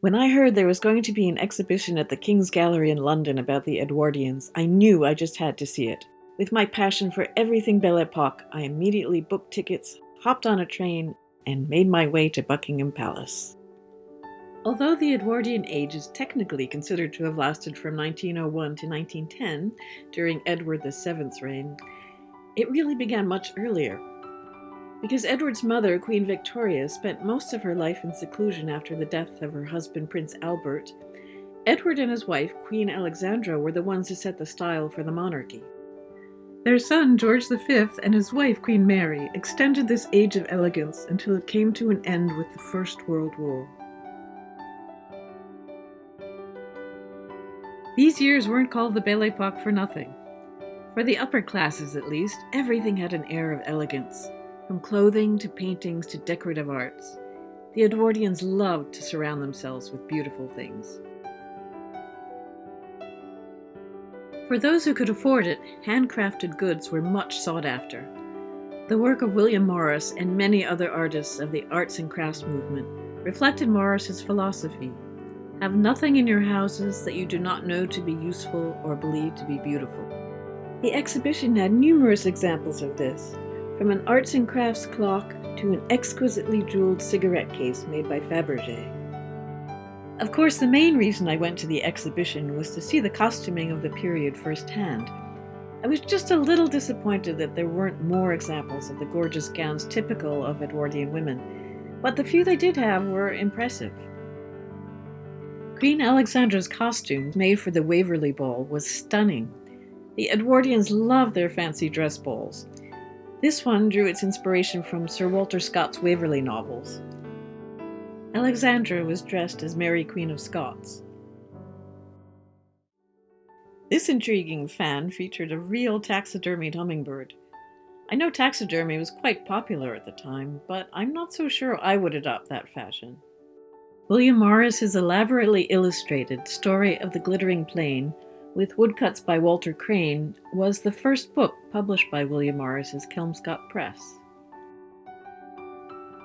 When I heard there was going to be an exhibition at the King's Gallery in London about the Edwardians, I knew I just had to see it. With my passion for everything Belle Epoque, I immediately booked tickets, hopped on a train, and made my way to Buckingham Palace. Although the Edwardian age is technically considered to have lasted from 1901 to 1910, during Edward VII's reign, it really began much earlier. Because Edward's mother, Queen Victoria, spent most of her life in seclusion after the death of her husband, Prince Albert, Edward and his wife, Queen Alexandra, were the ones who set the style for the monarchy. Their son, George V, and his wife, Queen Mary, extended this age of elegance until it came to an end with the First World War. These years weren't called the Belle Epoque for nothing. For the upper classes, at least, everything had an air of elegance. From clothing to paintings to decorative arts, the Edwardians loved to surround themselves with beautiful things. For those who could afford it, handcrafted goods were much sought after. The work of William Morris and many other artists of the arts and crafts movement reflected Morris's philosophy: have nothing in your houses that you do not know to be useful or believe to be beautiful. The exhibition had numerous examples of this, from an arts and crafts clock to an exquisitely jeweled cigarette case made by Fabergé. Of course, the main reason I went to the exhibition was to see the costuming of the period firsthand. I was just a little disappointed that there weren't more examples of the gorgeous gowns typical of Edwardian women, but the few they did have were impressive. Queen Alexandra's costume, made for the Waverley Ball, was stunning. The Edwardians loved their fancy dress balls. This one drew its inspiration from Sir Walter Scott's Waverley novels. Alexandra was dressed as Mary Queen of Scots. This intriguing fan featured a real taxidermied hummingbird. I know taxidermy was quite popular at the time, but I'm not so sure I would adopt that fashion. William Morris's elaborately illustrated Story of the Glittering Plain, with woodcuts by Walter Crane, was the first book published by William Morris's Kelmscott Press.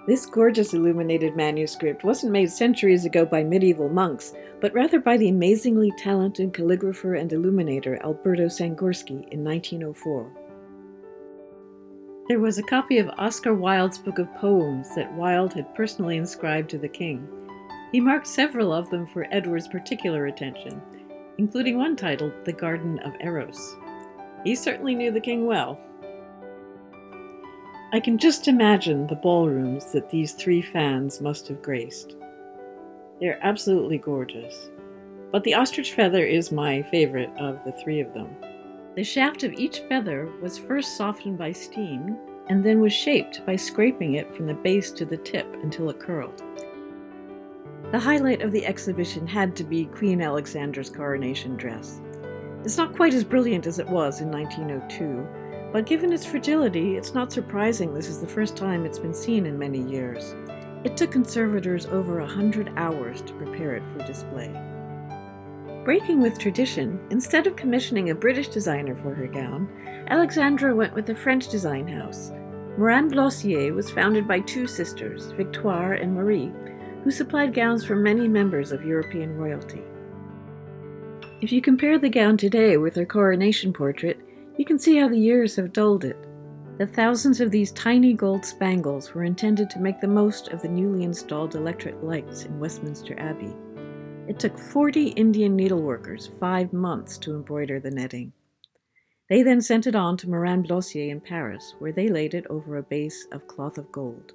This gorgeous illuminated manuscript wasn't made centuries ago by medieval monks, but rather by the amazingly talented calligrapher and illuminator Alberto Sangorski in 1904. There was a copy of Oscar Wilde's book of poems that Wilde had personally inscribed to the king. He marked several of them for Edward's particular attention, including one titled The Garden of Eros. He certainly knew the king well. I can just imagine the ballrooms that these three fans must have graced. They're absolutely gorgeous, but the ostrich feather is my favorite of the three of them. The shaft of each feather was first softened by steam, and then was shaped by scraping it from the base to the tip until it curled. The highlight of the exhibition had to be Queen Alexandra's coronation dress. It's not quite as brilliant as it was in 1902, but given its fragility, it's not surprising this is the first time it's been seen in many years. It took conservators over 100 hours to prepare it for display. Breaking with tradition, instead of commissioning a British designer for her gown, Alexandra went with a French design house. Morin Blossier was founded by two sisters, Victoire and Marie, who supplied gowns for many members of European royalty. If you compare the gown today with her coronation portrait, you can see how the years have dulled it. The thousands of these tiny gold spangles were intended to make the most of the newly installed electric lights in Westminster Abbey. It took 40 Indian needleworkers 5 months to embroider the netting. They then sent it on to Morin Blossier in Paris, where they laid it over a base of cloth of gold.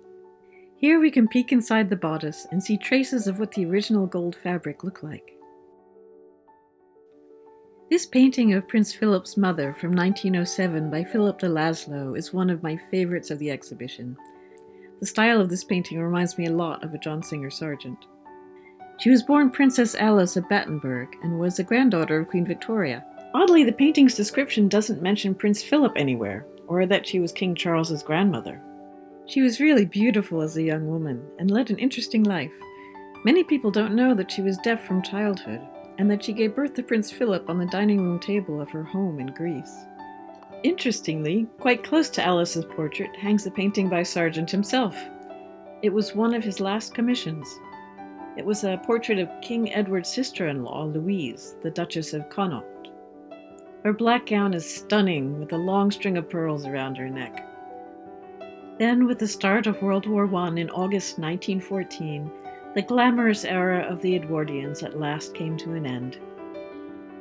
Here we can peek inside the bodice and see traces of what the original gold fabric looked like. This painting of Prince Philip's mother from 1907 by Philip de Laszlo is one of my favorites of the exhibition. The style of this painting reminds me a lot of a John Singer Sargent. She was born Princess Alice of Battenberg and was a granddaughter of Queen Victoria. Oddly, the painting's description doesn't mention Prince Philip anywhere, or that she was King Charles's grandmother. She was really beautiful as a young woman and led an interesting life. Many people don't know that she was deaf from childhood, and that she gave birth to Prince Philip on the dining room table of her home in Greece. Interestingly, quite close to Alice's portrait hangs a painting by Sargent himself. It was one of his last commissions. It was a portrait of King Edward's sister-in-law, Louise, the Duchess of Connaught. Her black gown is stunning, with a long string of pearls around her neck. Then, with the start of World War I in August 1914, the glamorous era of the Edwardians at last came to an end.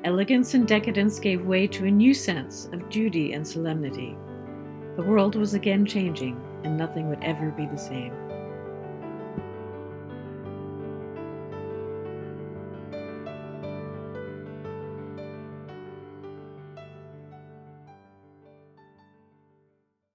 Elegance and decadence gave way to a new sense of duty and solemnity. The world was again changing, and nothing would ever be the same.